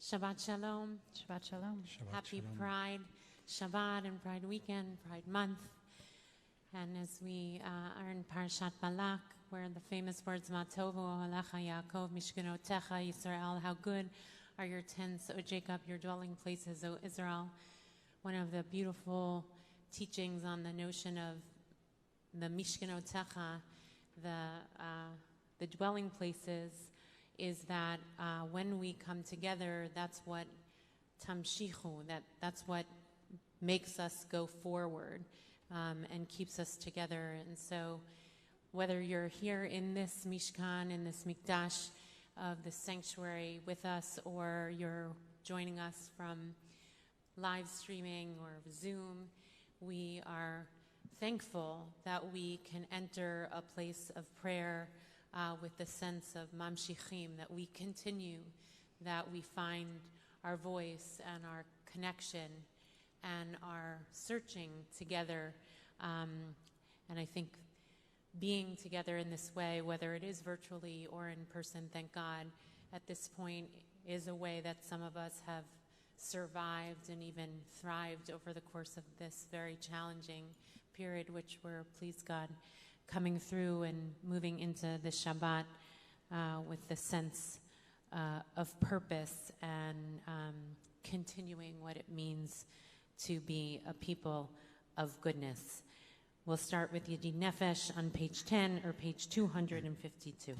Shabbat Shalom. Shabbat Shalom. Happy Pride Shabbat and Pride Weekend, Pride Month. And as we are in Parashat Balak, where the famous words, Ma tovu ohalecha Yaakov mishkenotecha Yisrael, how good are your tents, O Jacob, your dwelling places, O Israel. One of the beautiful teachings on the notion of the mishkenotecha, the dwelling places, is that when we come together, that's what tamshichu, that's what makes us go forward and keeps us together. And so whether you're here in this Mishkan, in this Mikdash of the sanctuary with us, or you're joining us from live streaming or Zoom, we are thankful that we can enter a place of prayer with the sense of mamshichim, that we continue, that we find our voice and our connection and our searching together. And I think being together in this way, whether it is virtually or in person, thank God, at this point is a way that some of us have survived and even thrived over the course of this very challenging period, which we're, please God, coming through and moving into the Shabbat with the sense of purpose and continuing what it means to be a people of goodness. We'll start with Yedi Nefesh on page 10 or page 252.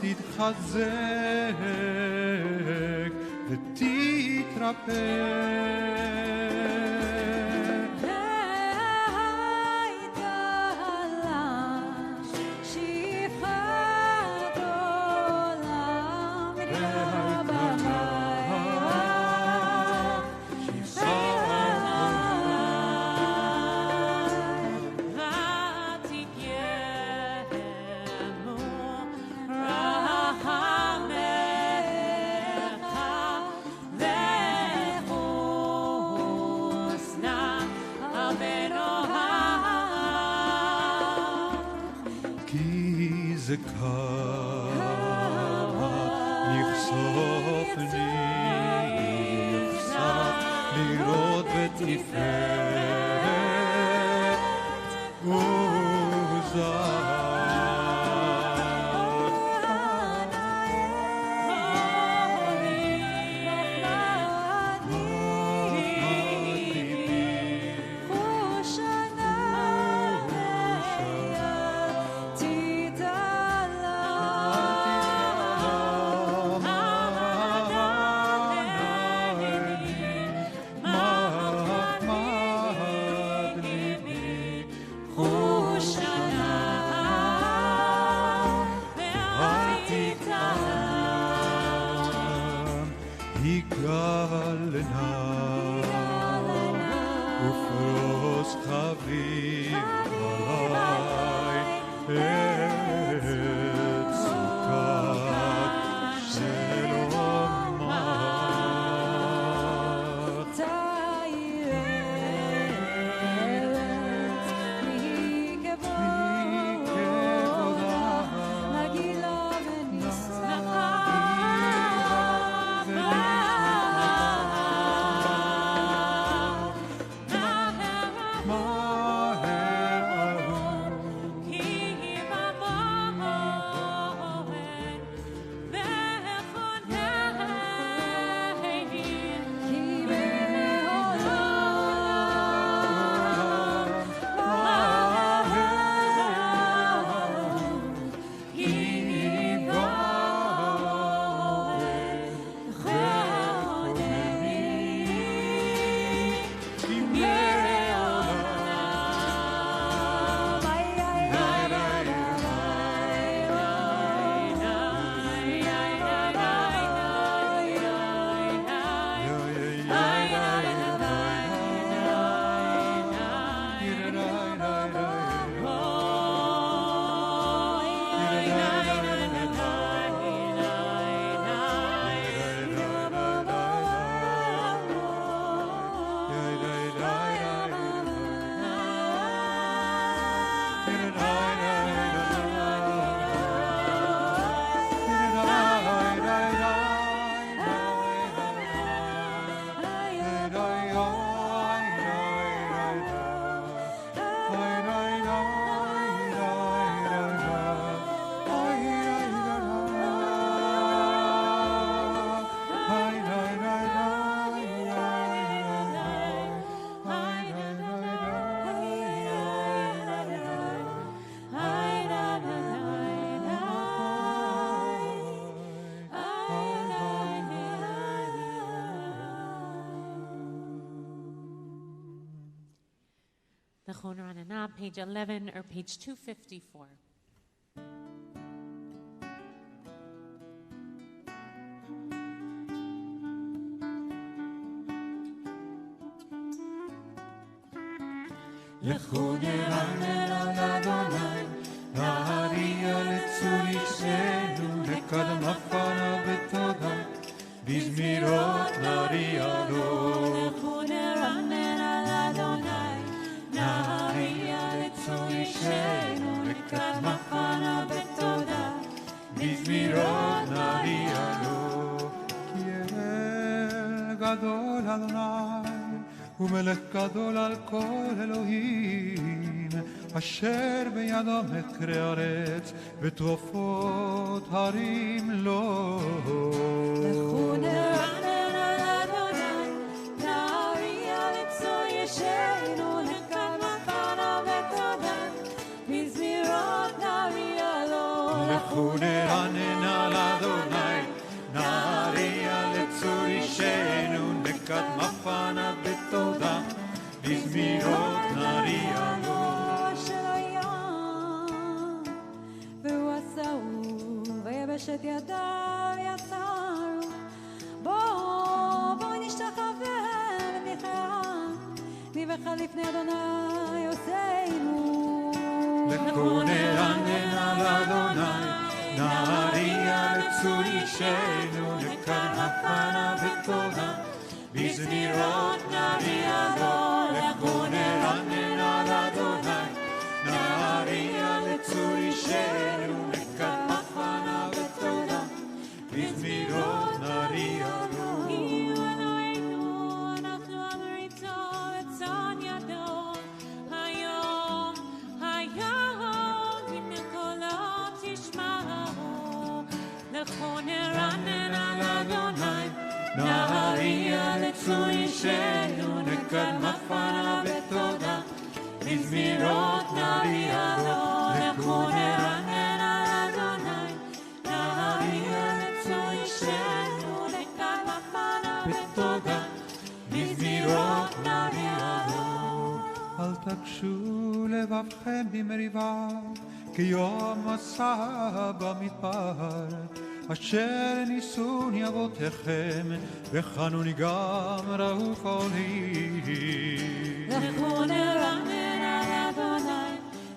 תתחזק ותתרפא. יגאל עיניי ופרוס חביב עליי את סוכת שלומך. Page 11 or page 254. לכו נרנן על אדוני, נהריה לצור אישנו, לקדמה פנה בתודה, בזמירות נריע לו. לכו נרנן על אדוני, נהריה לצור אישנו, לקדמה פנה בתודה, בזמירות נריע לו. כי אל גדול אדוני, ומלך גדול על כל אלוהים, אשר בידו מקרי ארץ וטרופות הרים לו. לכו נרנן על אדוני, נהריה לצור ישנו, לקדמה פנה בתודה, בזמירות נריע לו. לכו נרנן על אדוני, נהריה לצור ישנו, לקדמה פנה בתודה, בזמירות נריע לו. והוא עשהו, ויבשת ידיו יצרו. בוא נשתחווה ונכרע, נבכה לפני אדוני עושנו. לכו נרנן על אדוני, נהריה לצור ישנו, לקדמה פנה בתודה, בזמירות נריע לו. לכו נרנן על אדוני, נהריה לצור ישנו, לקדמה פנה בתודה, בזמירות נריע לו. כי הוא אלוהינו, אנחנו אמריתו וצאן ידו. היום הנה קולו תשמעו. לכו נרנן על אדוני, נהריה לצור ישנו, לקדמה פנה בתודה, בזמירות נריע לו. לכו נרנן על אדוני, נהריה לצור ישנו, לקדמה פנה בתודה, בזמירות נריע לו. אל תקשו לבבכם במריבה, כיום מסע במדבר, אשר ניסוני אבותיכם, וחנוני גם ראו קולי. לכו נרנן על אדוני,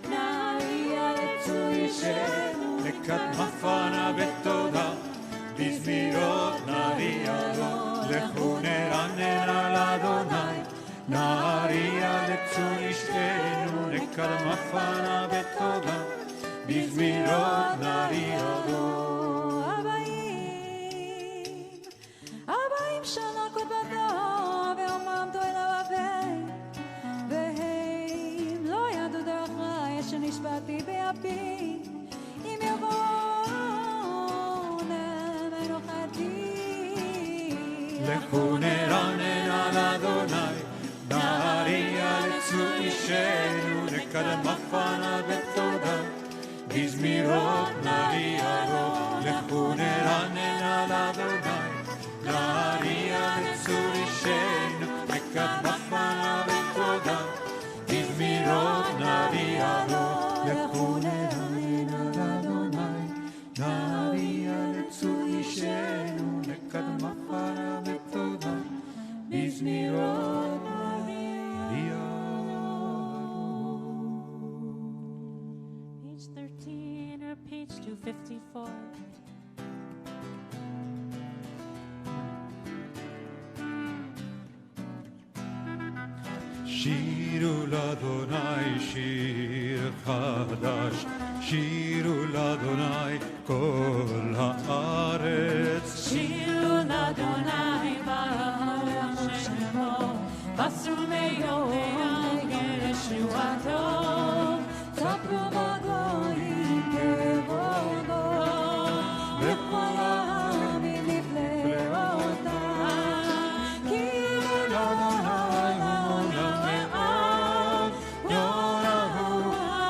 נערייה לצוישנו, לקדמפנה בתודה, בזמירות נריע לו. לכו נרנן על אדוני, נערייה לצוישנו, לקדמפנה בתודה, בזמירות נריע לו. הבאים שנה קודמתו ואומרמתו אל הרבי והם לא ידעו דרכי שנשבעתי באפי אם יבואו למנוחתי. לכו נרנן על אדוני, נערייה לצוישנו, לקדמפנה בתודה, בזמירות נריע לו. לכו נרנן על אדוני, נערייה לצוישנו, לקדמפנה בתודה, בזמירות נריע לו. לכו נרנן על אדוני, נערייה לצוישנו, לקדמפנה בתודה, בזמירות נריע לו. Page 13 or page 254. שירו לאדוני שיר חדש, שירו לאדוני כל הארץ. שירו לאדוני ברוך שמו, בסרו ביום ישועתו, ספרו בגויים כבודו, וכל העמים נפלאותיו, כי לאדוני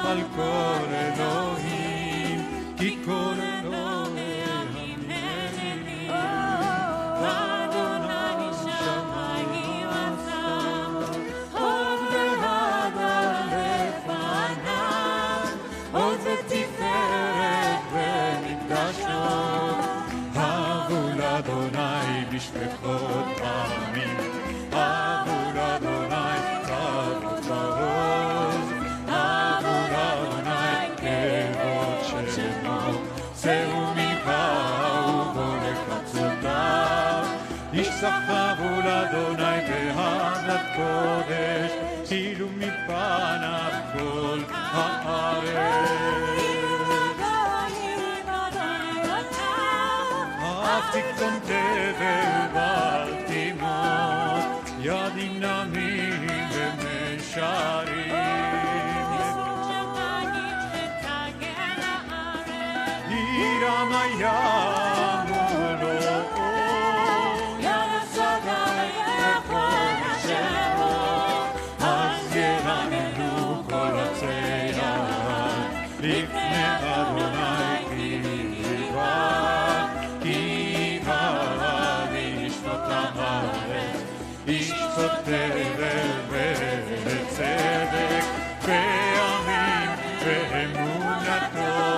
על כל אלוהים, כי כל אלוהים הנני, ואדוני שמיים עשה, עוד והדר לפניו, עוד ותפארת במקדשו. הבו לאדוני בשפחות עמים, הבו לאדוני כבוד ועוז, הבו לאדוני כבוד שמו, שאו מבאו בו לחצותיו. יששכרו לאדוני בהמלת קודש, הילו מפניו כל הארץ. אף תקטון תבל בל תימות, ידים נמים ומשרים. ירם הים ולא ירסגי לכל אשרו, אז ירננו כל עצי יד, לפני אדוני כי בא לשפוט הארץ, ישפוט תבל וצדק ועמים ואמונתו.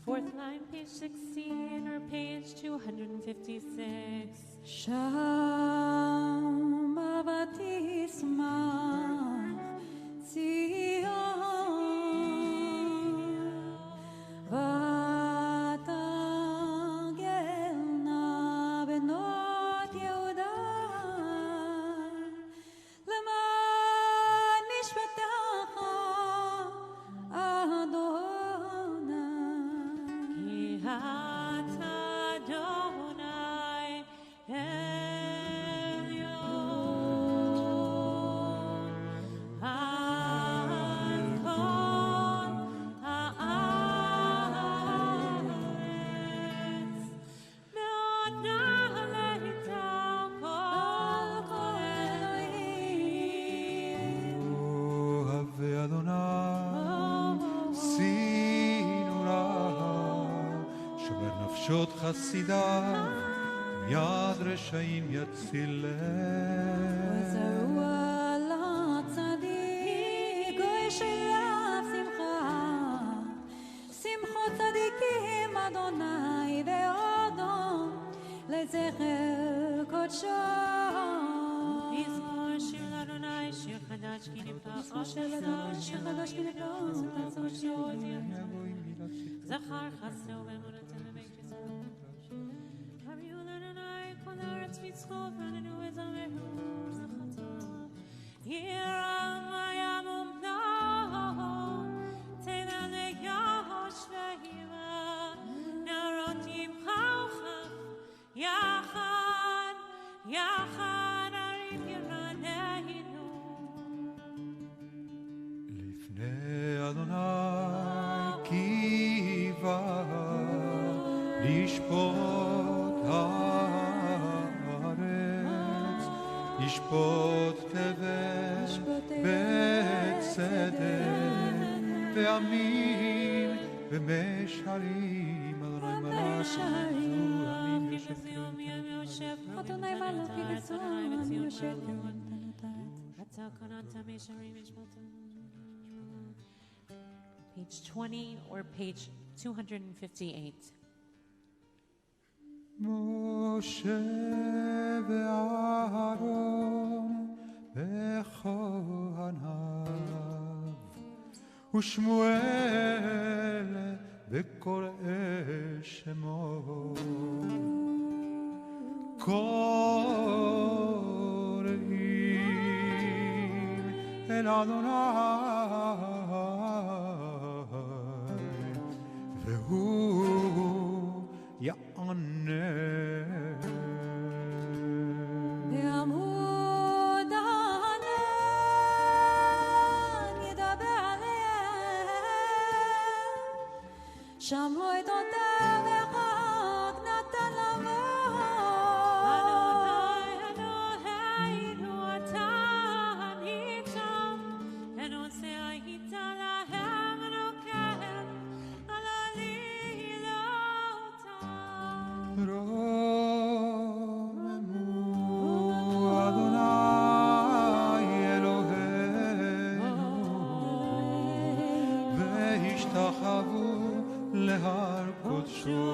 Fourth line, page 16 or page 256. שם ותשמח ציון ותגלנה בנות יהודה למען משפטך אדוני. כי אתה אדוני עליון על כל הארץ, מאוד נעלית על כל אלוהים. אוהבי אדוני, סינורה, שומר נפשות חסידיו, מיד רשעים יצילם. וזרוע לצדיק, גוי שלב שמחה, שמחות צדיקים אדוני ועודו, לזכר קודשו. מזמור שיר לאדוני, שיר חדש כי נפלאות שיר חדש כי נפלאות עשו. זכר חסדו ואמונתו לבית ישראל. הביאו לאדוני כל הארץ בצחוק, ועננו וזמרו זכרתו. ירם וימום בנו, תהילה ליושבימה, נערות ימחו כף, יחד, יחד הרים ירננו. לפני אדוני כי בא לשפוט הארץ, לשפוט תבל בצדק ועמים ומשרים. אדוני מלך עמים יושב אדוני מלך בציון יושב. אתה קונת משרים משפטו. Page 20 or page 258. משה ואהרון וכהניו ושמואל וקוראי שמות קוראים אל אדוני והוא יענה. בעמוד הענן ידבר עליהם, שמעו עדותיו וחוק נתן לבוא. אדוני אלוהינו אתה איתם, ונושא היית להם ונוקם על עלילותם. רוממו אדוני אלוהינו והשתחוו להר קודשו,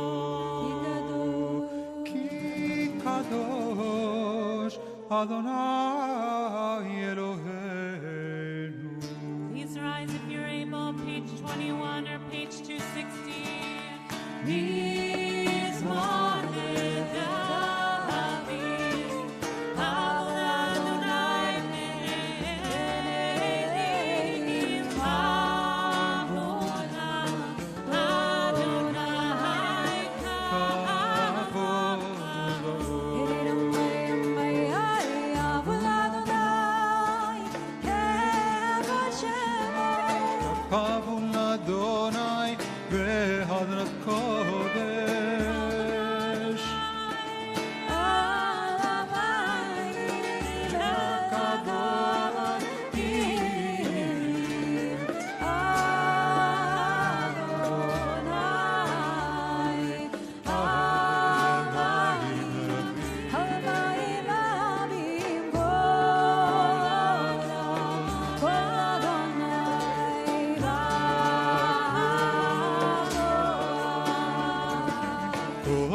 כי קדוש אדוני אלוהינו. Please rise if you're able, page 21 or page 260. מזמור לדוד, על אדוני מלכים חמולה, אדוני כבוד. כבוד לאדוני בהדרת קודש.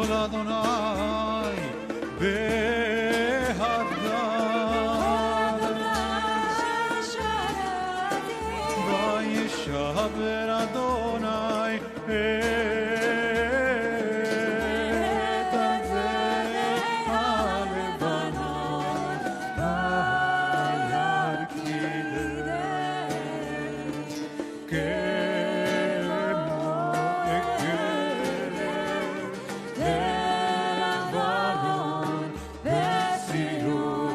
לאדוני בהדן וישבר אדוני את הזרע הלבנון וירא קידש כמו אגרת לבנון וציור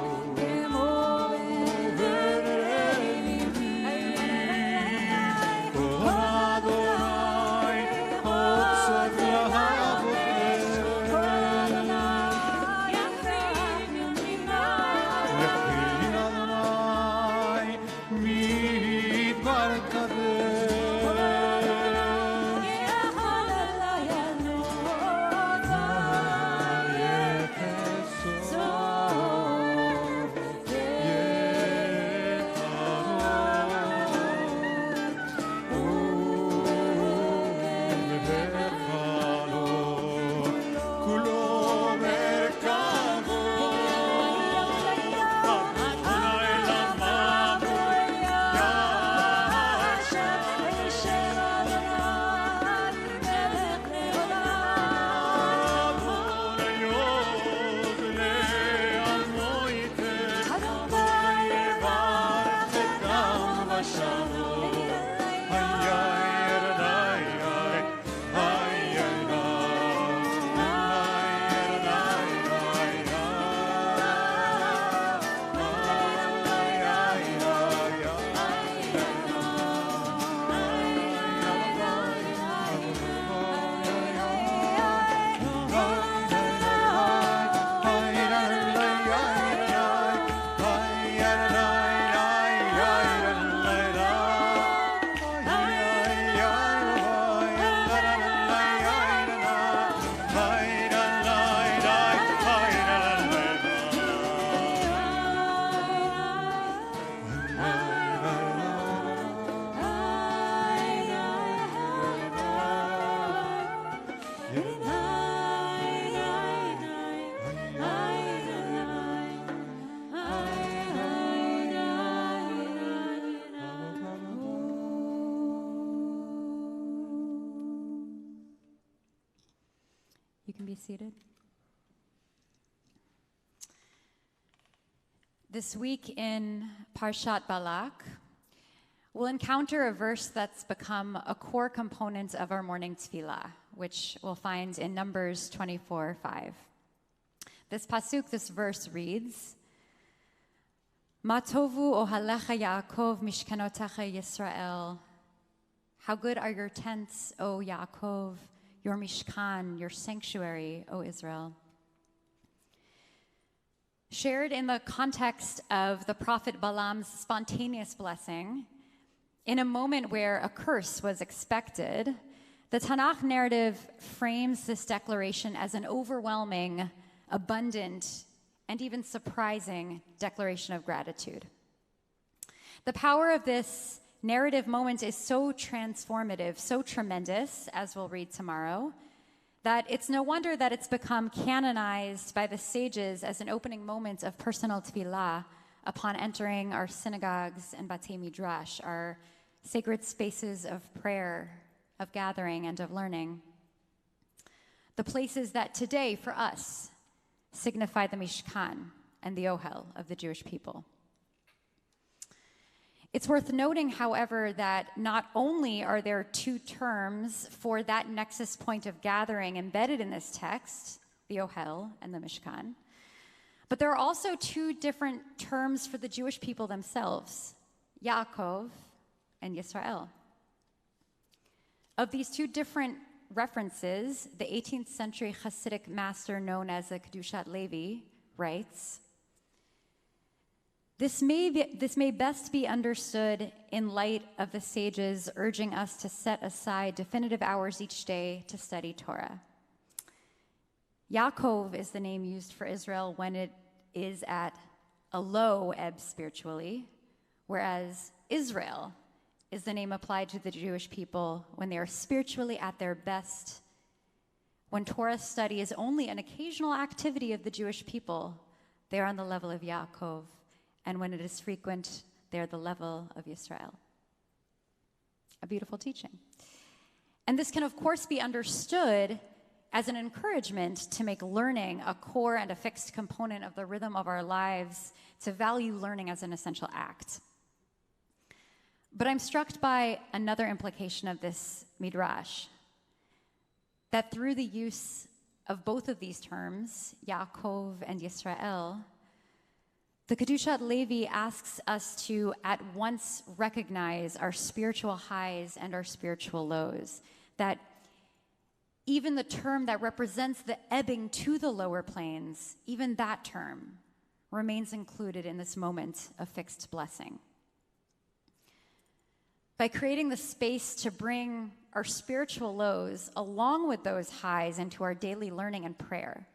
You can be seated. This week in Parshat Balak, we'll encounter a verse that's become a core component of our morning tefillah, which we'll find in Numbers 24:5. This pasuk, this verse reads, Ma tovu ohalecha Yaakov mishkanotecha Yisrael. How good are your tents, O Yaakov, your mishkan, your sanctuary, O Israel. Shared in the context of the prophet Balaam's spontaneous blessing, in a moment where a curse was expected, the Tanakh narrative frames this declaration as an overwhelming, abundant, and even surprising declaration of gratitude. The power of this narrative moment is so transformative, so tremendous, as we'll read tomorrow, that it's no wonder that it's become canonized by the sages as an opening moment of personal tefillah upon entering our synagogues and batei midrash, our sacred spaces of prayer, of gathering, and of learning. The places that today, for us, signify the Mishkan and the Ohel of the Jewish people. It's worth noting, however, that not only are there two terms for that nexus point of gathering embedded in this text, the Ohel and the Mishkan, but there are also two different terms for the Jewish people themselves, Yaakov and Yisrael. Of these two different references, the 18th century Hasidic master known as the Kedushat Levi writes, This may best be understood in light of the sages urging us to set aside definitive hours each day to study Torah. Yaakov is the name used for Israel when it is at a low ebb spiritually, whereas Israel is the name applied to the Jewish people when they are spiritually at their best, When Torah study is only an occasional activity of the Jewish people, they are on the level of Yaakov. And when it is frequent, they are the level of Yisrael. A beautiful teaching. And this can, of course, be understood as an encouragement to make learning a core and a fixed component of the rhythm of our lives, to value learning as an essential act. But I'm struck by another implication of this midrash, that through the use of both of these terms, Yaakov and Yisrael, the Kedushat Levi asks us to at once recognize our spiritual highs and our spiritual lows, that even the term that represents the ebbing to the lower planes, even that term remains included in this moment of fixed blessing. By creating the space to bring our spiritual lows along with those highs into our daily learning and prayer,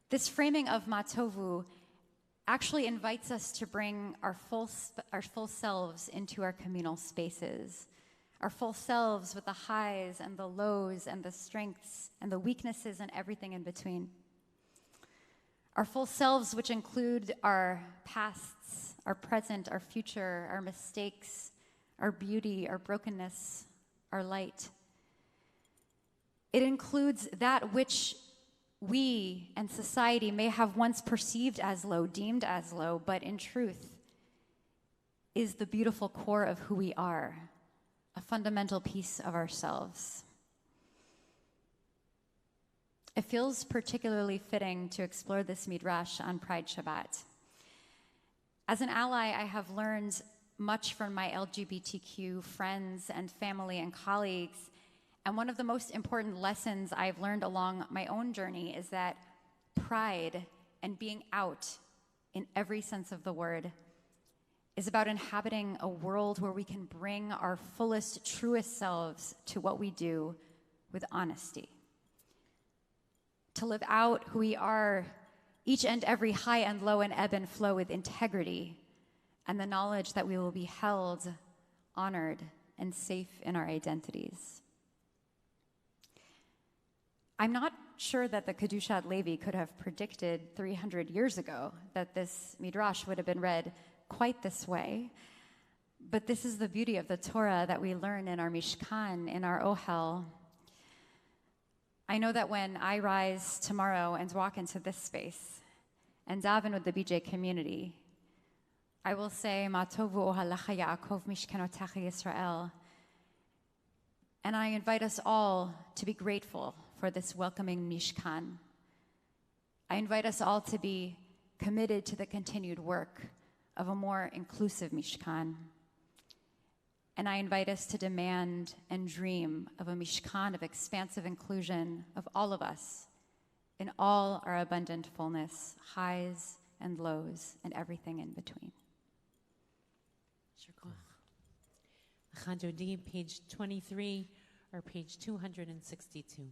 this framing of Matovu actually invites us to bring our full selves into our communal spaces, our full selves with the highs and the lows and the strengths and the weaknesses and everything in between. Our full selves, which include our pasts, our present, our future, our mistakes, our beauty, our brokenness, our light. It includes that which we and society may have once perceived as low, deemed as low, but in truth is the beautiful core of who we are, a fundamental piece of ourselves. It feels particularly fitting to explore this midrash on Pride Shabbat. As an ally, I have learned much from my LGBTQ friends and family and colleagues, and one of the most important lessons I've learned along my own journey is that pride and being out in every sense of the word is about inhabiting a world where we can bring our fullest, truest selves to what we do with honesty. To live out who we are, each and every high and low and ebb and flow with integrity and the knowledge that we will be held, honored, and safe in our identities. I'm not sure that the Kedushat Levi could have predicted 300 years ago that this midrash would have been read quite this way, but this is the beauty of the Torah that we learn in our Mishkan, in our Ohel. I know that when I rise tomorrow and walk into this space and daven with the BJ community, I will say, Ma tovu ohalecha Yaakov mishkenotecha Yisrael. And I invite us all to be grateful for this welcoming Mishkan. I invite us all to be committed to the continued work of a more inclusive Mishkan. And I invite us to demand and dream of a Mishkan of expansive inclusion of all of us in all our abundant fullness, highs and lows, and everything in between. Chadodi, page 23, or page 262.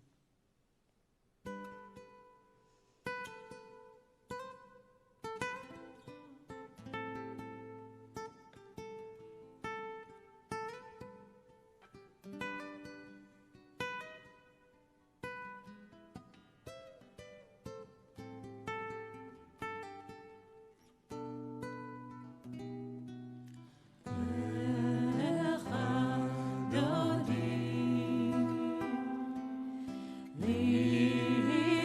Leave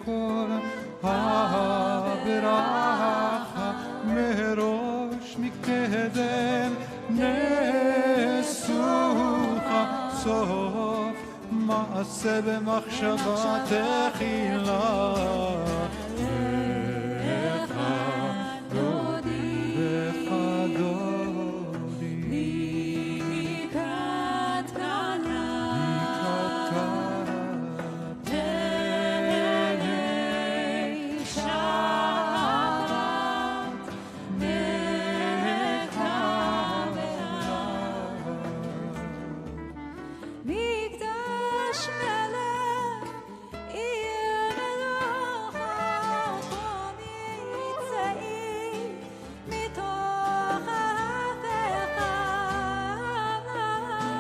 וכל הברכה מראש מקדם נסוך סוף מעשה במחשבה תחילה לך דודי לקראת קלה פני שבת מקדש מלך עיר מלוכה יצאי מתוך ההפכה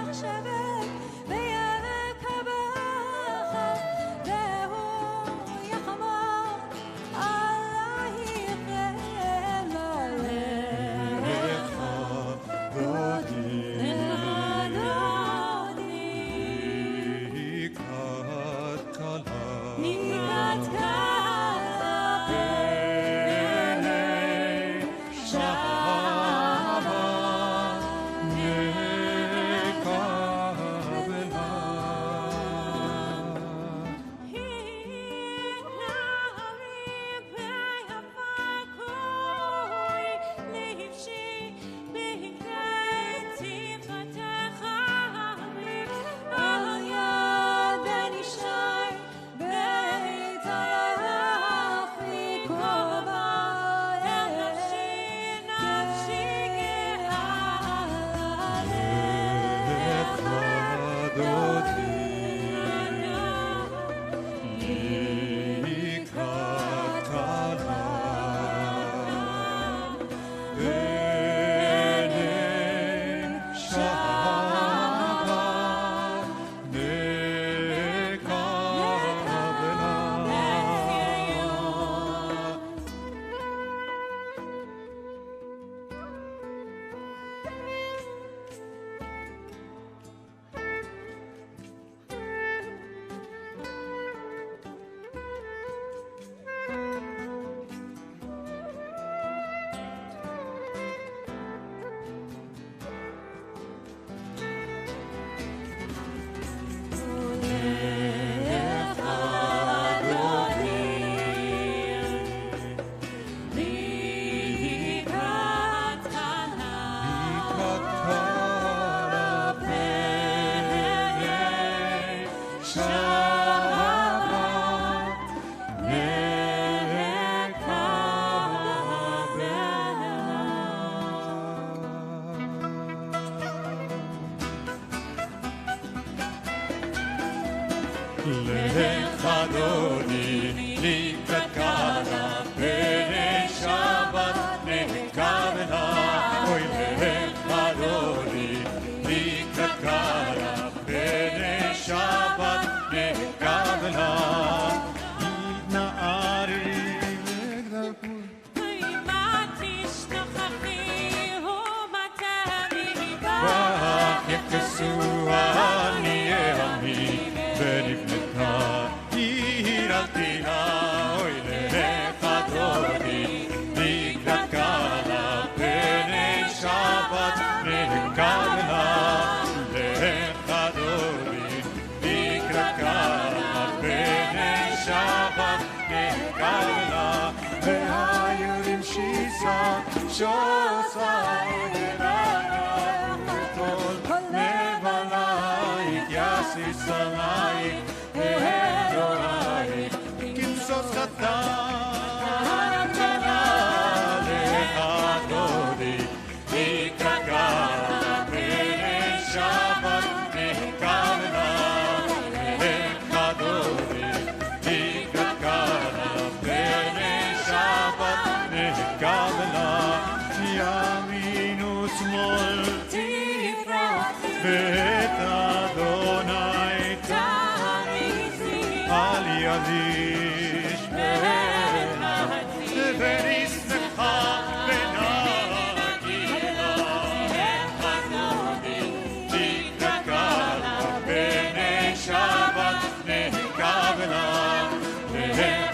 לשבת וירק הבכה והוא יחמוד עלייך ללך דודי לקראת קלה פני שבת נקבלה לך דודי לקראת קלה פני שבת נקבלה אוי לך דודי לקראת קלה פני שבת נקבלה התנערי לגדלפות מה תשתחחי ומתי בך יקסו עניי עמי ונבנתה עיר על תינה אוי לך דודי לקראת קלה פני שבת נקבלה לך דודי לקראת קלה פני שבת נקבלה והיורים שיסה שעושה כל נבלייך יסיס עלייך ואלוהייך כמסוס חתן קלה לך דודי לקראת קלה פני שבת נקבלה לך דודי לקראת קלה פני שבת נקבלה ימין ושמאל ואת אדוני אל ידיש ונשמחה ונגילה לך דודי לקראת קלה פני שבת נקבלה לך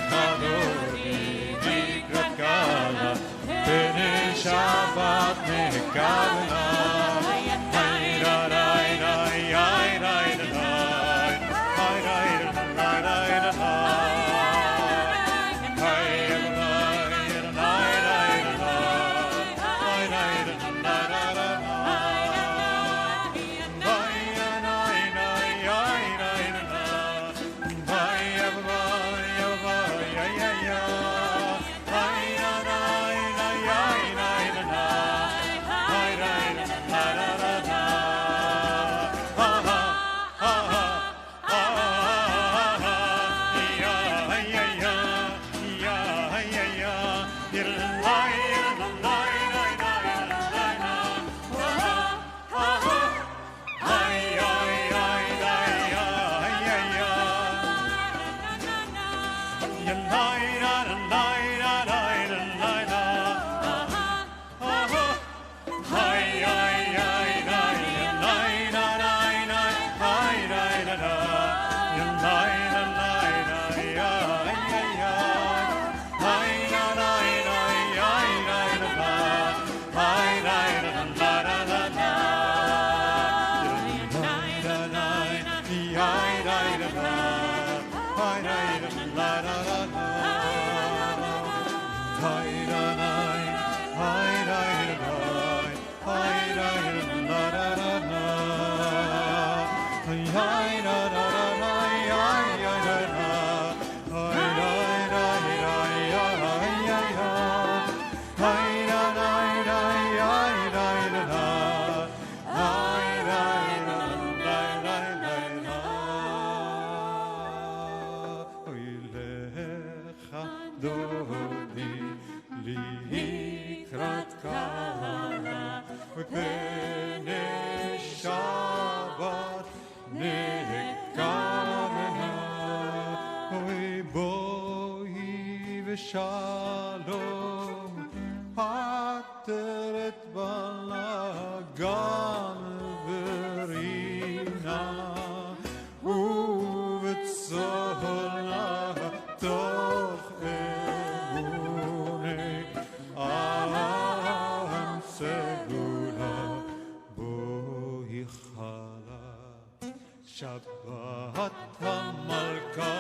Shalom, Hateret balagan verina, uvetzola toch emunek, am segula boichala, Shabbat hamalka,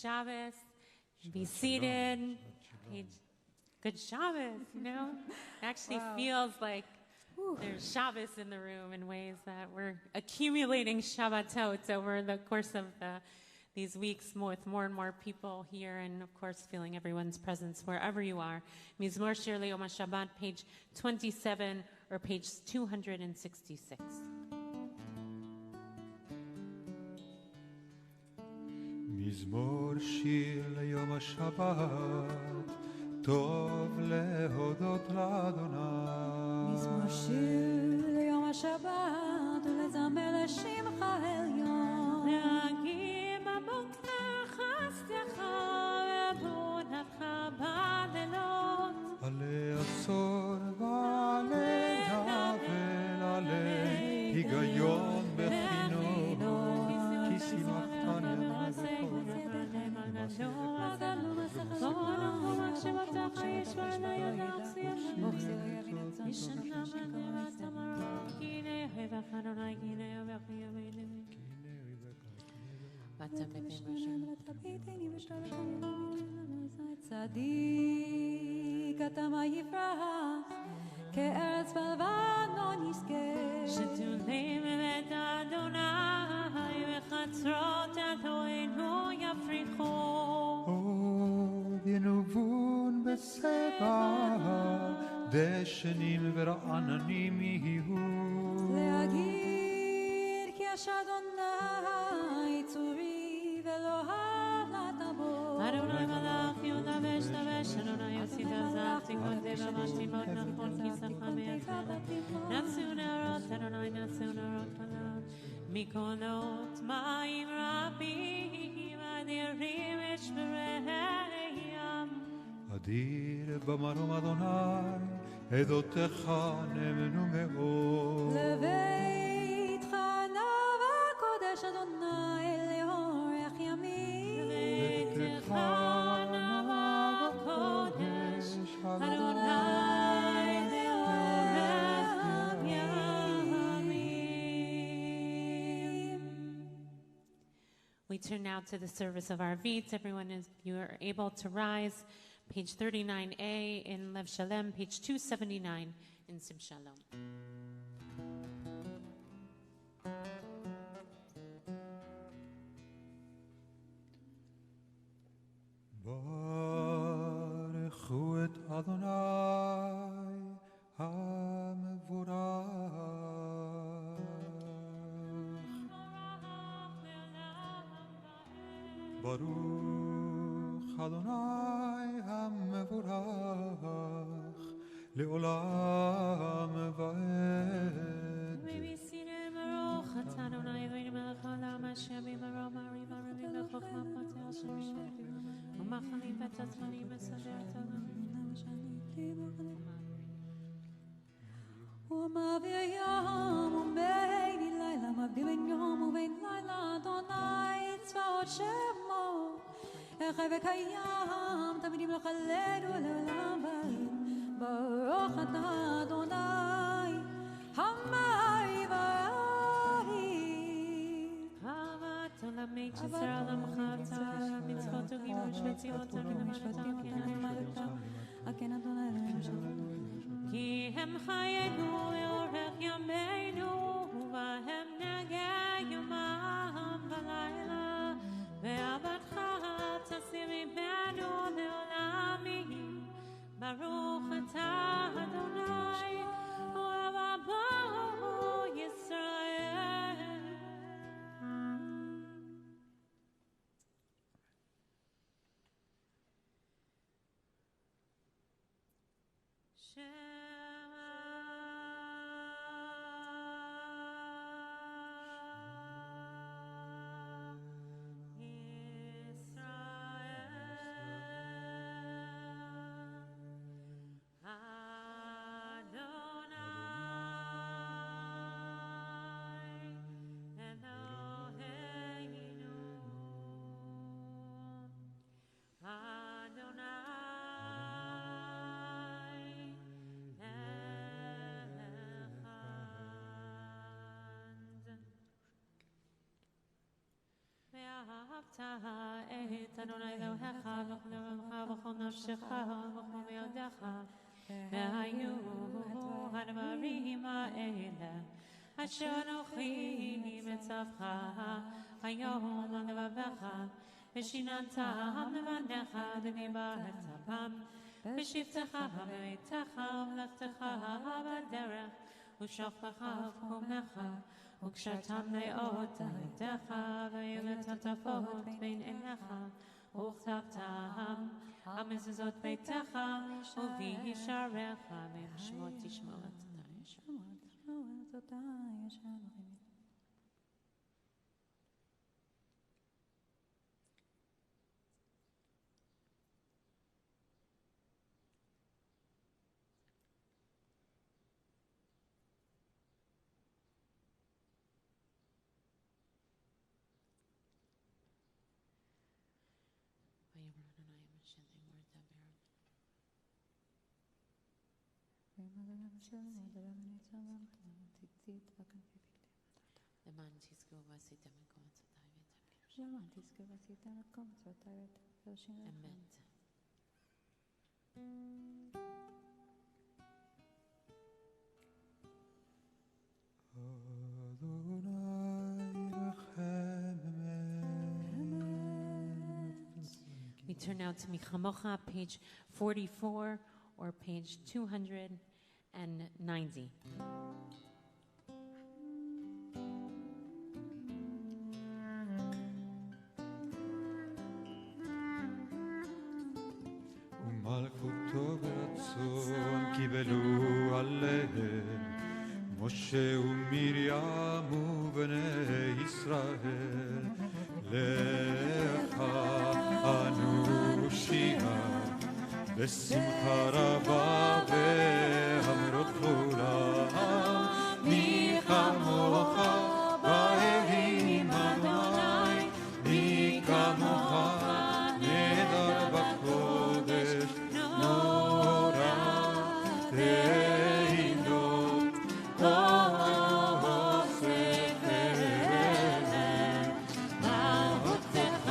Shabbos, be seated. Good Shabbos, you know? It actually feels like there's Shabbos in the room in ways that we're accumulating Shabbatot over the course of these weeks with more and more people here, and of course feeling everyone's presence wherever you are. Mizmor Shir Le'Yom HaShabbat, page 27 or page 266. מזמור שיר ליום השבת, טוב להודות לאדוני. מזמור שיר ליום השבת, ולזמר לשמך עליון. להגיד בבוקר חסדך ועבודתך בלילות. עלי עשור ועלי נבל, עלי היגיון בחינוך, כי שימחתני צדיק אתה מה יפרח, כארץ בלבנון יזכה. שתולים את אדוני וחצרות אלוהינו יפריחו. עוד ינובון בסבע, דשנים ורעננים יהיו. להגיד כי אשר אדוני צורי ואלוהיו לטבור. אדוני מלך יהודה ושתבש, אדוני יוסיף עזב, תיקון דבע משלימות נכון כיסך מייצר. נצאו נערות, אדוני נצאו נערות פניו, מקולות מים רבים, אדירים אשברי ים. דיר במרום אדוני, עדותיך נאמנו מאוד. לביתך נא וקודש אדוני לאורך ימים. לביתך נא וקודש אדוני לאורך ימים. We turn now to the service of our Vitz. Everyone, if you are able to rise, page 39a in Lev Shalem, page 279 in Sim Shalom. ברכו את אדוני המבורך. ברוך אדוני המבורך לעולם ועד. ברוך אתה אדוני אלוהינו מלך העולם אשר במרום מעריב ערבים לחוכמה פותח שמים ומחלים בית הזמנים מסדר תלם. ומעביר יום ובין לילה, מבדיל בין יום ובין לילה, אדוני צבאות שמו חי וקיים, תמיד ימלוך עלינו לעולם ועד. ברוך אתה אדוני המעריב ערבים. אהבת עולמי תשרה עולמך אתה מצוות וגירוש וציוות ערים ומשפטים כן למדת כן אדוני אלוהים שלנו. כי הם חיינו לאורך ימינו ובהם נגע יומם ולילה ואהבתך תשים מבנו לעולמים. ברוך אתה אדוני אוהב עמו ישראל. ואהבת את אדוני אלוהיך בכל לבבך ובכל נפשך ובכל מאודך. והיו הדברים האלה אשר אנוכי מצווך היום על לבבך ושיננתם לבניך ודיברת בם בשבתך בביתך ובמלאכתך בדרך ושוכבך ובקומך וקשרתם מאוד עליך והיו לטפטפות בין עיניך וכתבתם המזוזות ביתך ובישעריך ושמות תשמור את תודה ישענו. למען תזכו ועשיתם את כל מצוותיי ואת למען תזכו ועשיתם את כל מצוותיי ואת הקדושים לכם. אמת. We turn now to Michamocha, page 44 or page 290. ומלכותו ברצון קיבלו עליהם משה ומרים ובני ישראל. לך אנו שירה בשמחה רבה והמרות כולם, מי כמוך באלים אדוני, מי כמוך נהדר בקודש, נורא תהילות אוסף אליהם, אהובתך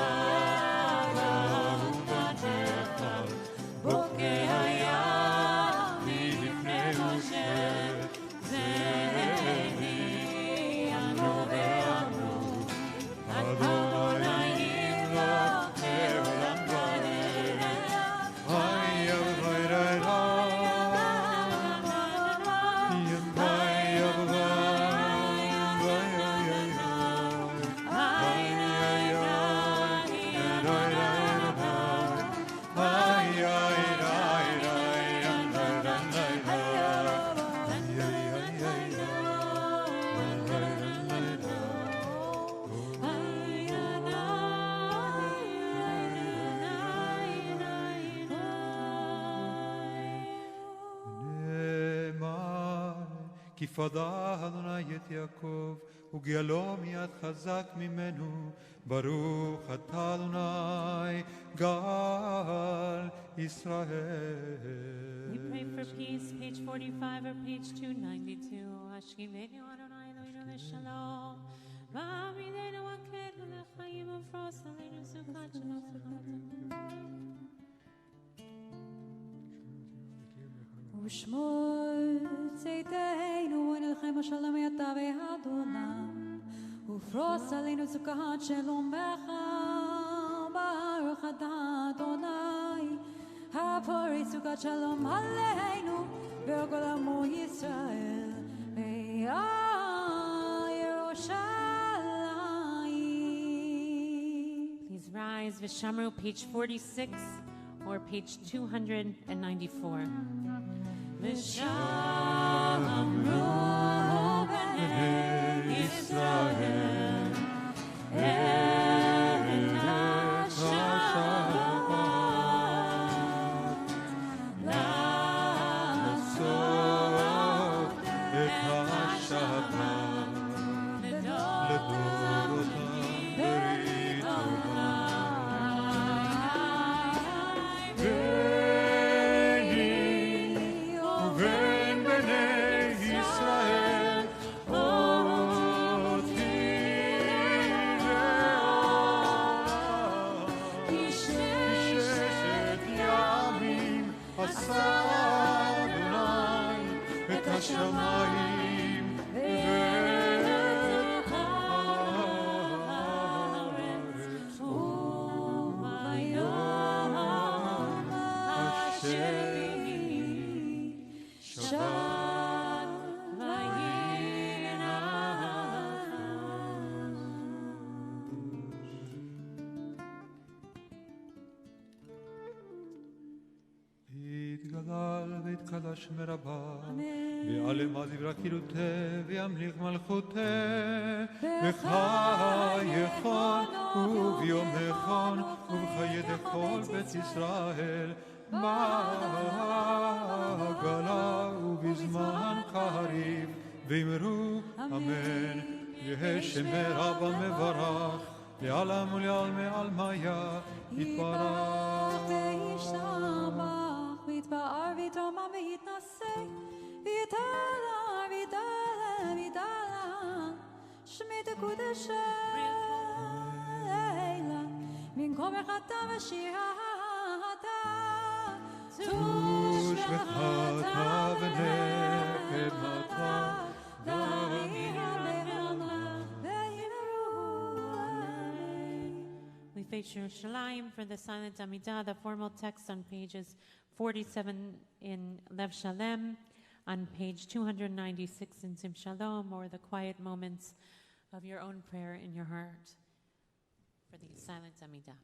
ואהובתך, בוקע הים מלפני משה, זני אנו ואנו, אדוני ימלוך לעולם ועד. היי אבוי ריי כי פדה אדוני את יעקב, וגאלו מיד חזק ממנו, ברוך אתה אדוני, גאל ישראל. We pray for peace, page 45 or page 292. Ashkivenu Adonai Eloheinu leShalom. Va'amidenu akenu lechaim ufros aleinu sukkot shalom sukkot. ושמור צאתנו ונלחם השלום אתה והעולם ופרוס עלינו סוכת שלומך ברוך אתה אדוני הפורי סוכת שלום עלינו ועל כל עמו ישראל וירושלים. Please rise, Vishamru, page 46 or page 294. ושמרו בני ישראל את השבת לעשות את השבת לדורותם ברית טובה. ובין בני ישראל אותי לעולם, כי ששת ימים עשה אדוני את השמיים ואת הארץ, וביום השביעי שבת יתגדל ויתקדש מרבה, ויעלם אז יברא כילותה וימליך מלכותה, בחייכון וביומכון ובחיי כל בית ישראל, בעגלה ובזמן קריב, ואמרו אמן. יהא שמי רבא מברך, לעלם ולעלמי עלמיה יתברך. וישתבח ויתפאר ויתרומם ויתנשא ויתהלל ויתהלל ויתהלל שמי תקודש לילה במקום מחתה ושירתה תוש וחתה ונחמתה We face Yerushalayim for the silent Amidah, the formal text on pages 47 in Lev Shalem, on page 296 in Sim Shalom, or the quiet moments of your own prayer in your heart for the silent Amidah.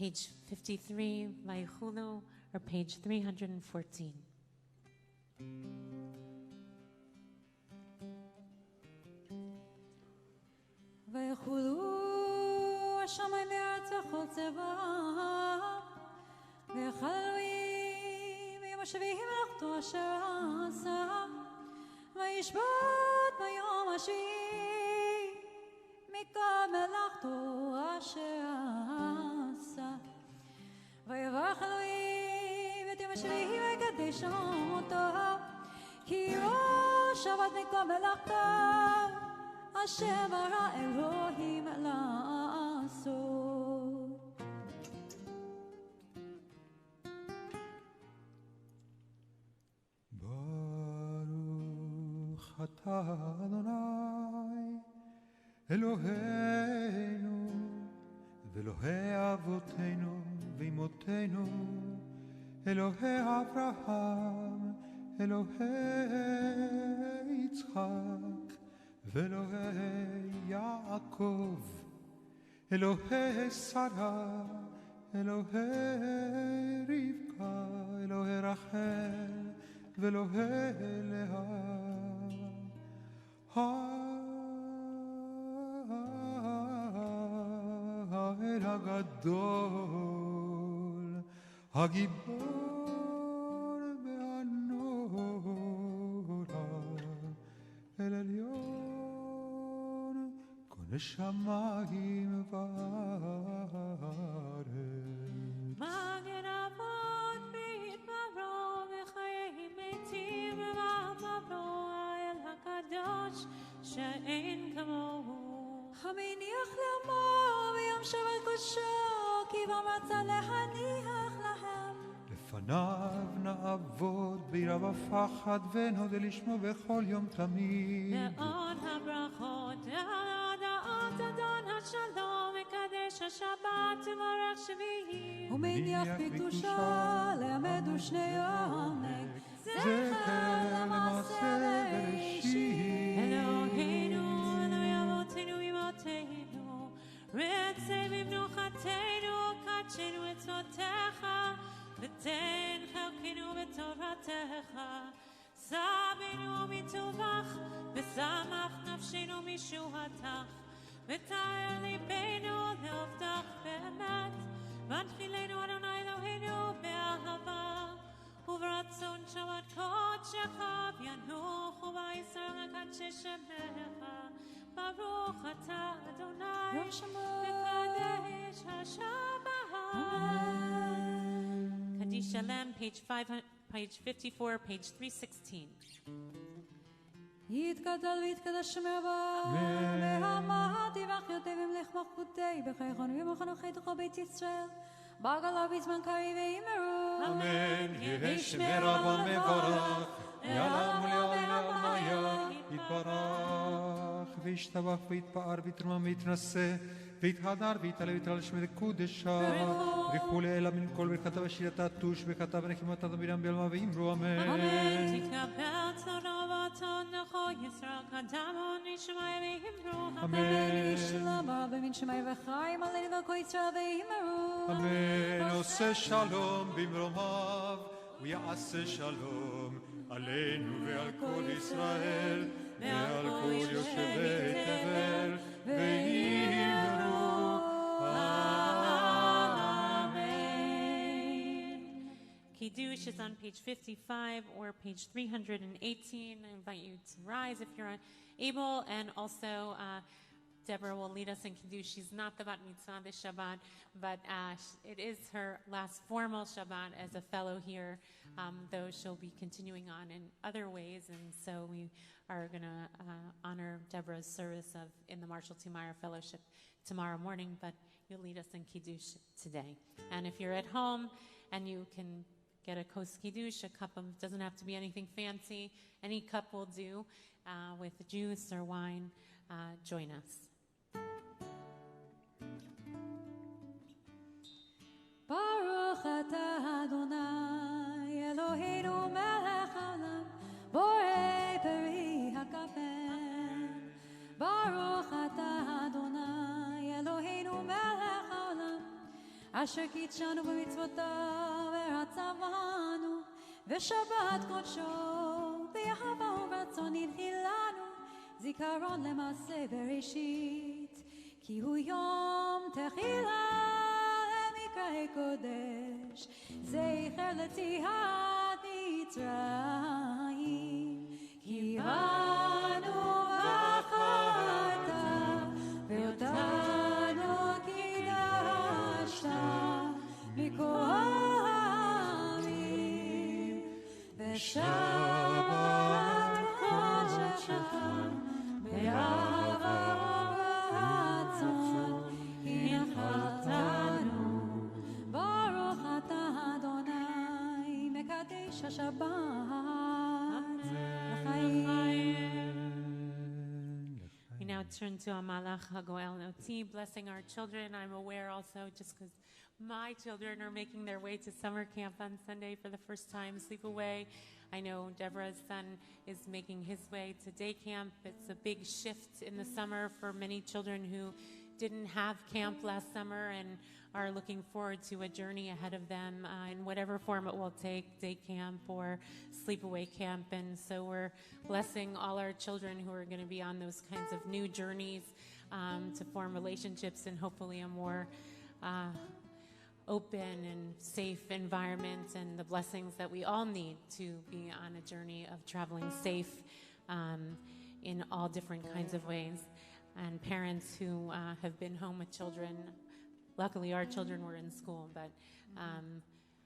Page 53, Vaychulu, or page 314. ויחולו השמיים בארץ וכל צבאם ויחללו ביום השביעי מלאכתו אשר עשה וישבות ביום השביעי מכל מלאכתו אשר עשה ויברך אלוהים את יום השביעי ויקדש אותו כי ראש שבת מכל מלאכתו אשר ברא אלוהים לעשות. ברוך אתה אדוני אלוהינו ואלוהי אבותינו ואמותינו אלוהי אברהם אלוהי יצחק ואלוהי יעקב, אלוהי שרה, אלוהי רבקה, אלוהי רחל ואלוהי לאה. האל הגדול, הגיבור והנורא, אל עליון לשמיים וארץ. מגן אבות בהתברו וחיי מתים ועמברו האל הקדוש שאין כמוהו. המניח לעמו ביום שבת קודשו כי בם רצה להניח להם. לפניו נעבוד ביראה ופחד ונודה לשמו בכל יום תמיד. לעוד הברכות אדון השלום מקדש השבת וברך שביעי ומניח בקדושה לעמד ושני עומק זכר למעשה בראשית. אלוהינו אלוהי אבותינו אמותינו רצה במנוחתנו קדשנו עצותיך ותן חלקנו בתורתך. סבנו מטובך ושמח נפשנו משועתך ותאר ליבנו לעובדך באמת והנחילנו אדוני אלוהינו באהבה וברצון שבת קודשך וינוחו וישראל מקדשי שמך ברוך אתה אדוני מקדש השבת. Kaddish Shalem, page 54, page 316. יתגדל ויתקדש שם רבה והמעט יבח יותר ומלך מלכותי בחייכון ובמחנוכי תוכל בית ישראל בגלה בזמן קריב ויאמרו אמן. יהי שמי רבו מבורך יעלם ולעולם היה יתברך וישתבח ויתפאר ויתרומם ויתנשא ויתהדר ויתעלה ויתעלה שמי קודשה וכולי אלא מן כל ברכתה ושירתה תוש ברכתה ונחימתה דמירם בעלמה ואמרו אמן. תתקבל צורבתו נכו ישראל קדמו נשמע ואמרו אמן. ישלם הרב מן שמי וחיים עלינו וכל ישראל ואמרו אמן. עושה שלום במרומיו ויעשה שלום עלינו ועל כל ישראל ועל כל יושבי תבל ואמרו Kiddush is on page 55 or page 318. I invite you to rise if you're able, and also Deborah will lead us in Kiddush. She's not the bat mitzvah this Shabbat, but it is her last formal Shabbat as a fellow here, though she'll be continuing on in other ways, and so we are going to honor Deborah's service in the Marshall T. Meyer Fellowship tomorrow morning, but you'll lead us in Kiddush today. And if you're at home and you can get a kos kiddush, a cup of, doesn't have to be anything fancy, any cup will do, with juice or wine, join us. Baruch atah Adonai Eloheinu melech haolam borei peri hakafen. Baruch atah Adonai Eloheinu melech haolam asher kitshanu b'mitzvotav v'ratzavanu v'shabbat kodsho v'yahava u'ratzon idhilanu zikaron lema'aseh bereshit ki hu yom techila למקראי קודש זכר לתיאת מצרים כי בנו בחרת ואותנו קידשת מכל העמים ושבת קודשך באהבה ורצון הנחלתנו ברוך אתה אדוני מקדש השבת לחיים. We now turn to Amalach Hagoel Noti, blessing our children. I'm aware also, just because my children are making their way to summer camp on Sunday for the first time, sleepaway. I know Deborah's son is making his way to day camp. It's a big shift in the summer for many children who didn't have camp last summer and are looking forward to a journey ahead of them in whatever form it will take, day camp or sleepaway camp. And so we're blessing all our children who are going to be on those kinds of new journeys to form relationships and hopefully a more open and safe environment, and the blessings that we all need to be on a journey of traveling safe in all different kinds of ways. And parents who have been home with children, luckily our children were in school, but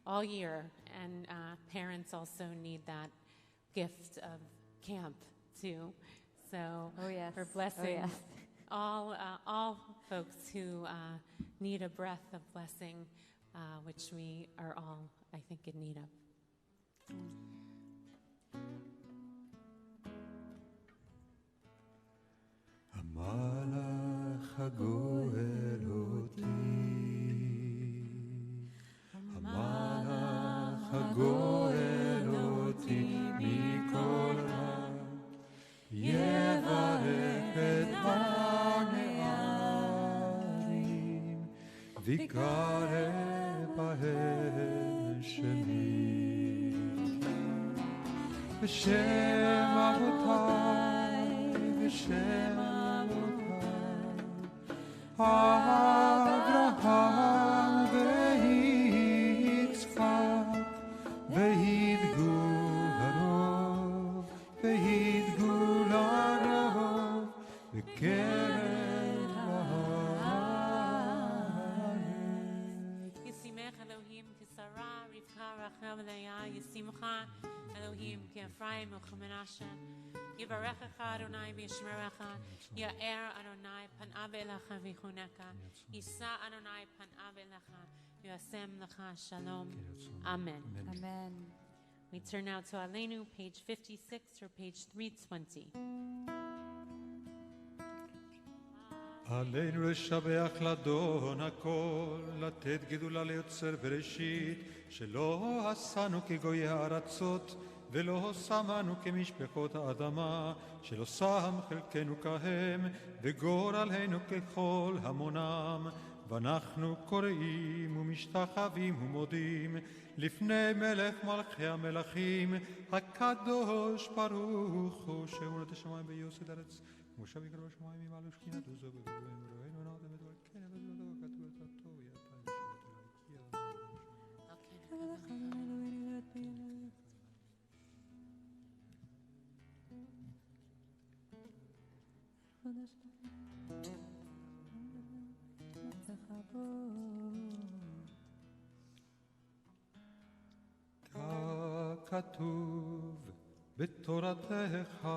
all year, and parents also need that gift of camp too. So we're blessing all folks who need a breath of blessing, which we are all, I think, in need of. המלאך הגואל אותי, המלאך הגואל אותי מכל רע, יברך את הנערים, ויקרא בהם שמי. בשם אבותיי, בשם אברהם ויצחק וישראל והתגולה רוב בקרב הארץ. ישימך אלוהים כשרה, רבקה רחל ולאה, ישימך אלוהים כאפרים וכמנשה. יברכך אדוני וישמרך, יאר אדוני פניו אליך ויחונך, יישא אדוני פניו אליך וישם לך שלום. Amen. Amen. We turn now to Aleinu, page 56 or page 320. עלינו לשבח לאדון הכל, לתת גדולה ליוצר בראשית, שלא עשנו כגויי הארצות, ולא שמנו כמשפחות האדמה, שלא שם חלקנו כהם, וגורלנו ככל המונם. ואנחנו קוראים ומשתחווים ומודים לפני מלך מלכי המלכים, הקדוש ברוך הוא, שהוא נותן שמיים ויוסד ארץ, כמו שביקר בשמיים ימעלו שכינתו זו בגבוהים ורואינו נעדם את דרכנו וזו כתוב את הטוב יתן ככתוב בתורתך,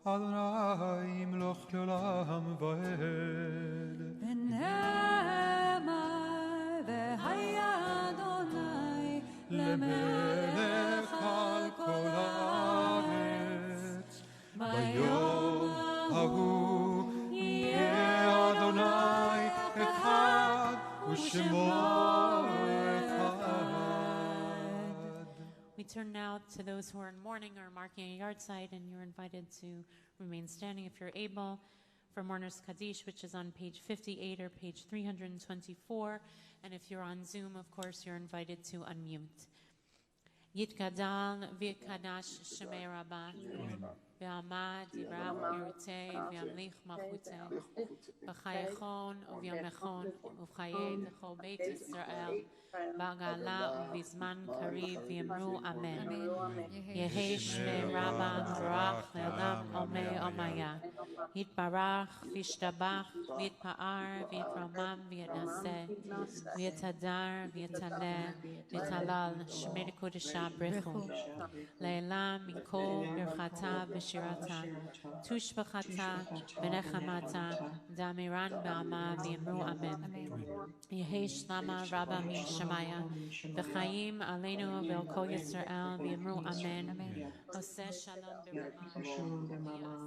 אדוני ימלוך לעולם ועד. ונאמר והיה אדוני למלך על כל הארץ. ביום ההוא יהיה אדוני אחד ושמו אחד. We turn now to those who are in mourning or marking a yard site, and you're invited to remain standing if you're able for Mourners Kaddish, which is on page 58 or page 324. And if you're on Zoom, of course, you're invited to unmute. Yitgadal v'kadash shemei Rabbi v'amad yirach pirutei v'yamlich malchutei v'chayechon v'yamechon v'chayei d'chol beit Yisrael b'gala v'zman kariv v'yamru amen. Yehi shmei Rabbi v'rach le'olam omei omaya yitbarach v'yishtabach v'yitpa'ar v'yitromam v'yitnaseh v'yitadar v'yitaleh v'yitalal shmei kodesha brechu le'elam mikol birchata v'shirata tushbachata v'nechamata damiran ba'ama v'yamru amen. Yehi shlama Rabba min Shemaya v'chaim aleinu v'el kol Yisrael v'yamru amen. Oseh shalom b'rama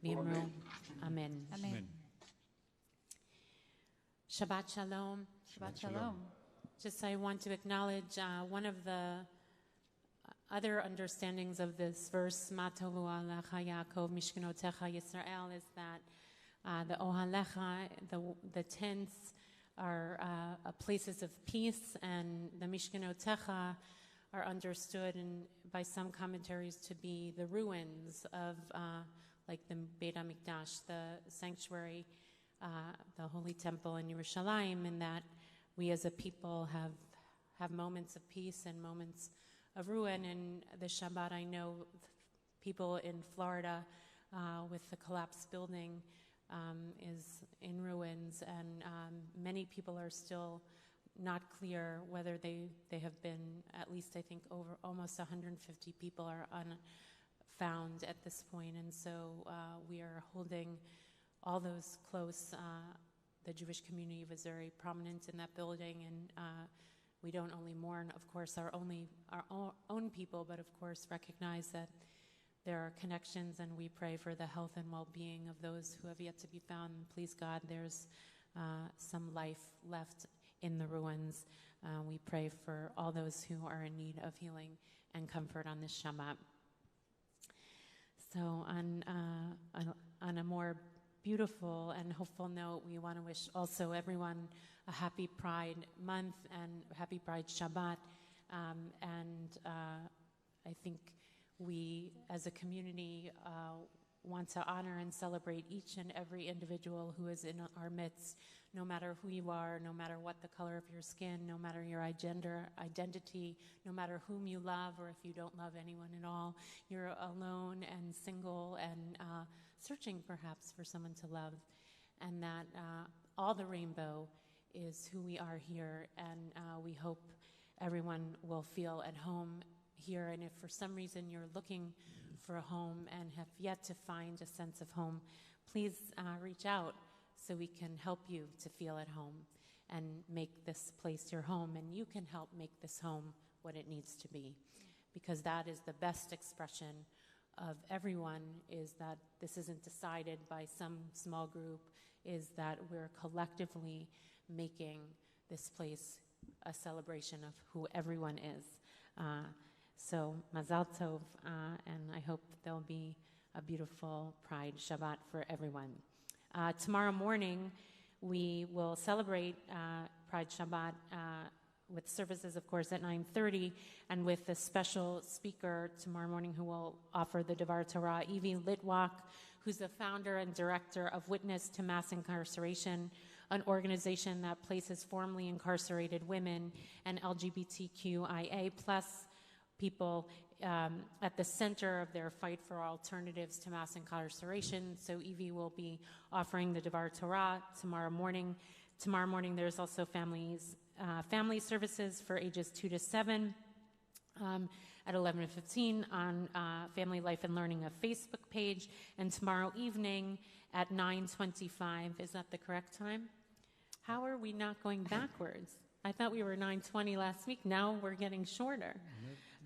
v'yamru amen. Amen. Shabbat shalom. Shabbat shalom. Just I want to acknowledge one of the other understandings of this verse, Ma tovu alecha Yaakov mishkenotecha Yisrael, is that the ohalecha, the tents, are places of peace, and the mishkenotecha are understood by some commentaries to be the ruins of like the Beit HaMikdash, the sanctuary, the Holy Temple in Yerushalayim, and that we as a people have moments of peace and moments of ruin. And the Shabbat, I know people in Florida with the collapsed building is in ruins, and many people are still not clear whether they have been, at least I think over almost 150 people are unfound at this point. And so we are holding all those close. The Jewish community was very prominent in that building, and we don't only mourn, of course, our own people, but of course recognize that there are connections, and we pray for the health and well-being of those who have yet to be found. Please God, there's some life left in the ruins. We pray for all those who are in need of healing and comfort on this Shabbat. So on a more beautiful and hopeful note, we want to wish also everyone a happy Pride month and happy Pride Shabbat. I think we as a community want to honor and celebrate each and every individual who is in our midst, no matter who you are, no matter what the color of your skin, no matter your gender identity, no matter whom you love or if you don't love anyone at all, you're alone and single and searching perhaps for someone to love, and that all the rainbow is who we are here, and we hope everyone will feel at home here. And if for some reason you're looking for a home and have yet to find a sense of home, please reach out so we can help you to feel at home and make this place your home, and you can help make this home what it needs to be, because that is the best expression of everyone, is that this isn't decided by some small group, is that we're collectively making this place a celebration of who everyone is. So Mazal Tov, and I hope there'll be a beautiful Pride Shabbat for everyone. Tomorrow morning, we will celebrate Pride Shabbat with services, of course, at 9:30, and with a special speaker tomorrow morning who will offer the Devar Torah, Evie Litwak, who's the founder and director of Witness to Mass Incarceration, an organization that places formerly incarcerated women and LGBTQIA+ people at the center of their fight for alternatives to mass incarceration. So Evie will be offering the Devar Torah tomorrow morning. Tomorrow morning there's also family services for ages 2 to 7 at 11:15 on Family Life and Learning, a Facebook page. And tomorrow evening at 9:25, is that the correct time? How are we not going backwards? I thought we were 9:20 last week. Now we're getting shorter.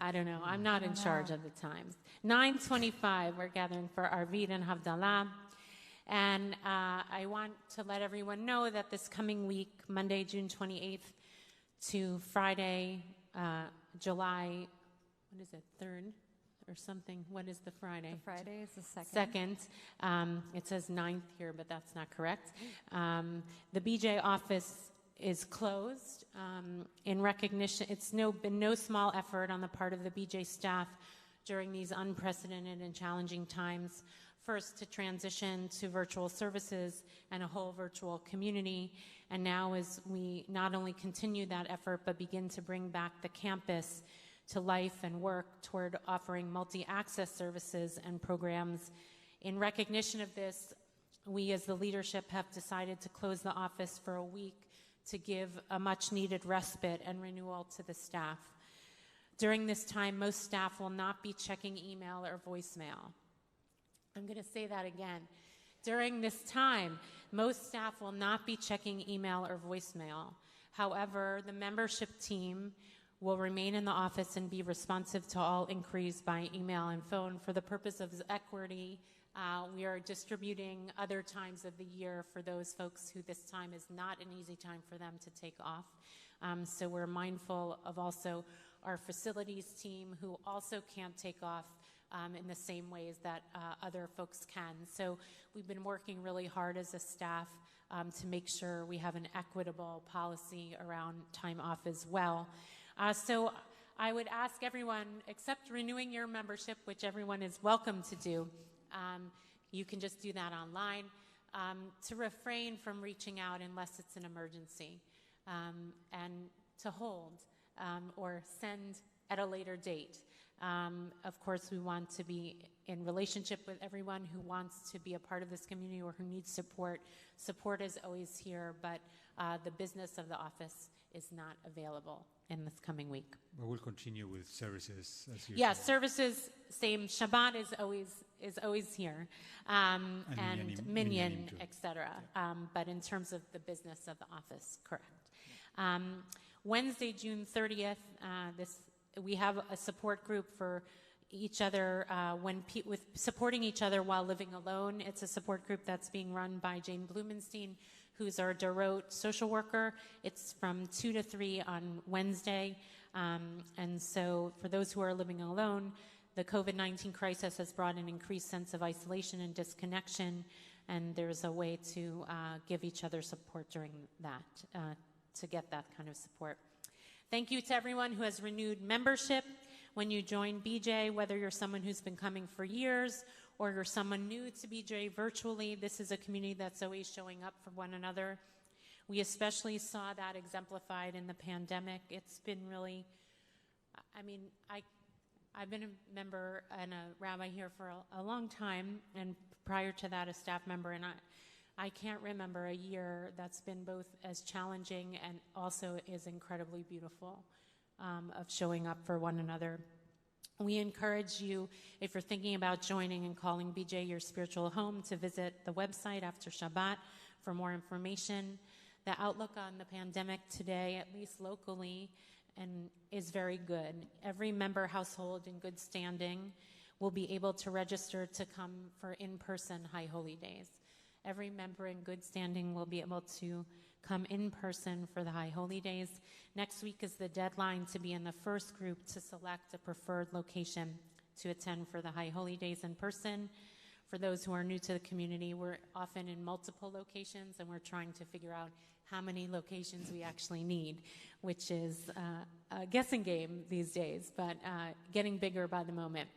I don't know. I'm not in charge of the times. 9:25, we're gathering for Arvid and Havdalah. And I want to let everyone know that this coming week, Monday, June 28th to Friday, July, 3rd or something? What is the Friday? The Friday is the 2nd. It says 9th here, but that's not correct. The BJ office is closed in recognition. It's been no small effort on the part of the BJ staff during these unprecedented and challenging times. First, to transition to virtual services and a whole virtual community. And now as we not only continue that effort, but begin to bring back the campus to life and work toward offering multi-access services and programs. In recognition of this, we as the leadership have decided to close the office for a week to give a much-needed respite and renewal to the staff. During this time, most staff will not be checking email or voicemail. I'm going to say that again. During this time, most staff will not be checking email or voicemail. However, the membership team will remain in the office and be responsive to all inquiries by email and phone. For the purpose of equity, we are distributing other times of the year for those folks who this time is not an easy time for them to take off. So we're mindful of also our facilities team who also can't take off in the same ways that other folks can. So we've been working really hard as a staff to make sure we have an equitable policy around time off as well. So I would ask everyone, except renewing your membership, which everyone is welcome to do, you can just do that online, to refrain from reaching out unless it's an emergency, and to hold or send at a later date. Of course, we want to be in relationship with everyone who wants to be a part of this community or who needs support. Support is always here, but the business of the office is not available in this coming week. But we'll continue with services as usual. Yeah, services, same. Shabbat is always here, and minyan, etc. But in terms of the business of the office, correct. Wednesday, June 30th, we have a support group for each other with supporting each other while living alone. It's a support group that's being run by Jane Blumenstein, who's our Dorot social worker. It's from 2 to 3 on Wednesday. And so for those who are living alone, the COVID-19 crisis has brought an increased sense of isolation and disconnection, and there's a way to give each other support during that, to get that kind of support. Thank you to everyone who has renewed membership. When you join BJ, whether you're someone who's been coming for years or you're someone new to BJ virtually, this is a community that's always showing up for one another. We especially saw that exemplified in the pandemic. It's been really, I've been a member and a rabbi here for a long time, and prior to that a staff member, and I can't remember a year that's been both as challenging and also is incredibly beautiful, of showing up for one another. We encourage you, if you're thinking about joining and calling BJ your spiritual home, to visit the website after Shabbat for more information. The outlook on the pandemic today, at least locally, is very good. Every member household in good standing will be able to register to come for in-person High Holy Days. Every member in good standing will be able to come in person for the High Holy Days. Next week is the deadline to be in the first group to select a preferred location to attend for the High Holy Days in person. For those who are new to the community, we're often in multiple locations, and we're trying to figure out how many locations we actually need, which is a guessing game these days, but getting bigger by the moment.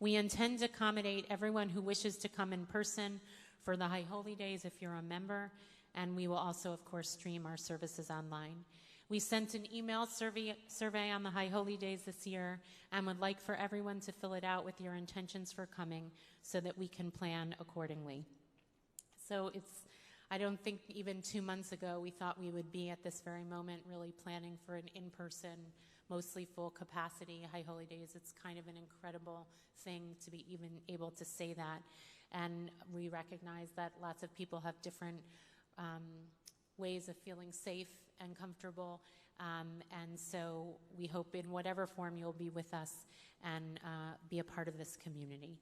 We intend to accommodate everyone who wishes to come in person for the High Holy Days if you're a member, and we will also, of course, stream our services online. We sent an email survey on the High Holy Days this year and would like for everyone to fill it out with your intentions for coming so that we can plan accordingly. So I don't think even 2 months ago we thought we would be at this very moment really planning for an in-person, mostly full capacity High Holy Days. It's kind of an incredible thing to be even able to say that. And we recognize that lots of people have different ways of feeling safe and comfortable. And so we hope in whatever form you'll be with us and be a part of this community.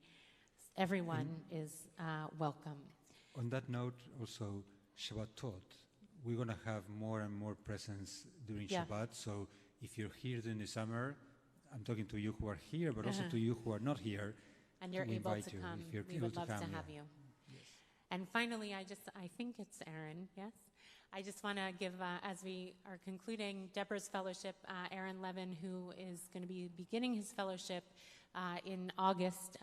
Everyone is welcome. On that note, also, Shabbatot, we're going to have more and more presence during Shabbat. So if you're here during the summer, I'm talking to you who are here, but also to you who are not here. And you're able to come. We would love to have you. Yes. And finally, I think it's Aaron, yes? I just want to give, as we are concluding Deborah's fellowship, Aaron Levin, who is going to be beginning his fellowship in August,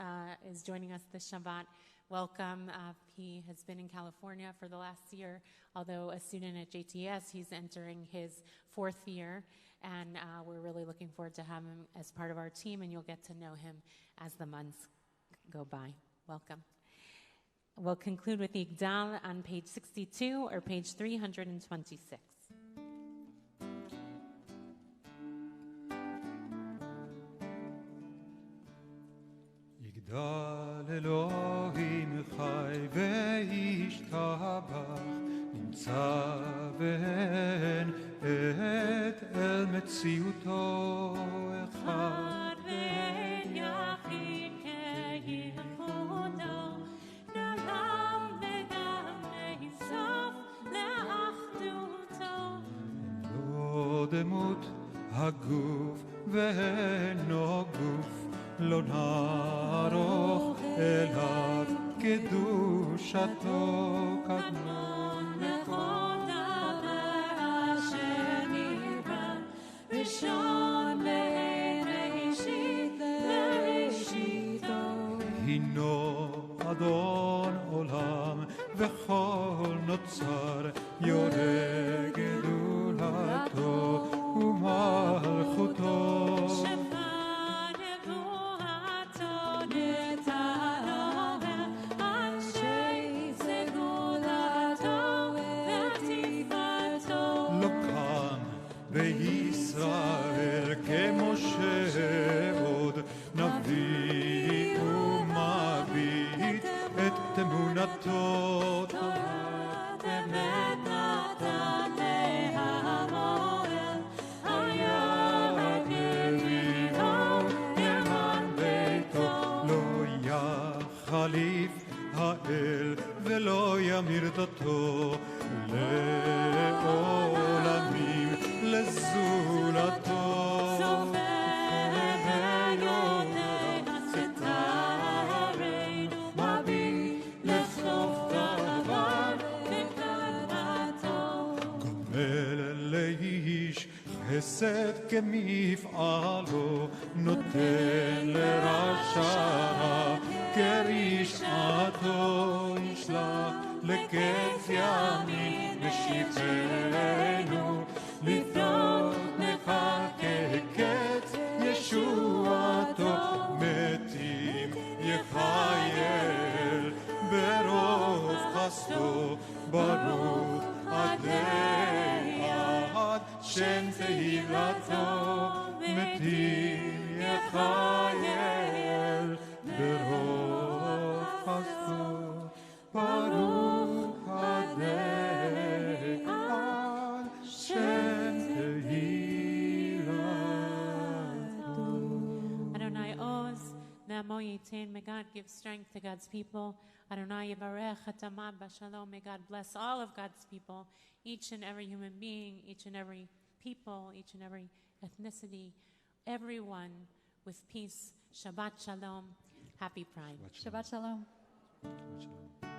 is joining us this Shabbat. Welcome. He has been in California for the last year, although a student at JTS. He's entering his 4th year, and we're really looking forward to having him as part of our team, and you'll get to know him as the months go by. Welcome. We'll conclude with the Igdal on page 62 or page 326. יגדל אלוהים חי וישתבח, נמצא והן את אל מציאותו אחד ואין יחיד כייחודו, לעולם וגם לאסוף לאחדותו. לא דמות הגוף ואינו גוף, לא נערוך אליו קדושתו קדמון לכל דבר אשר נברא, ראשון ואין ראשית לראשיתו. הינו אדון עולם וכל נוצר, יורה גדולתו ומלכותו. בישראל כמשה עוד נביא ומביט את אמונתו. תורת אמת נתן להמועל, היה נביאו למען ביתו. לא יחליף האל ולא ימיר דתו לעולמים לזולתו. סופר ויודע סתרנו, מביא לסוף דבר וקדמתו. גומל לאיש חסד כמפעלו, נותן לרשע כרשעתו. ישלח לקץ ימין ימשיכנו לפנות נחקק את ישועתו מתים יחייל ברוב חסדו ברוך עדי עד שם תהילתו מתים יחייל ברוב חסדו ברוך עדי עד שם תהילתו. Adonai Oz, Namo Yitain. May God give strength to God's people. Adonai Yivarech Hatamad Bashalom. May God bless all of God's people, each and every human being, each and every people, each and every ethnicity, everyone with peace. Shabbat Shalom. Happy Pride. Shabbat Shalom. Shabbat Shalom.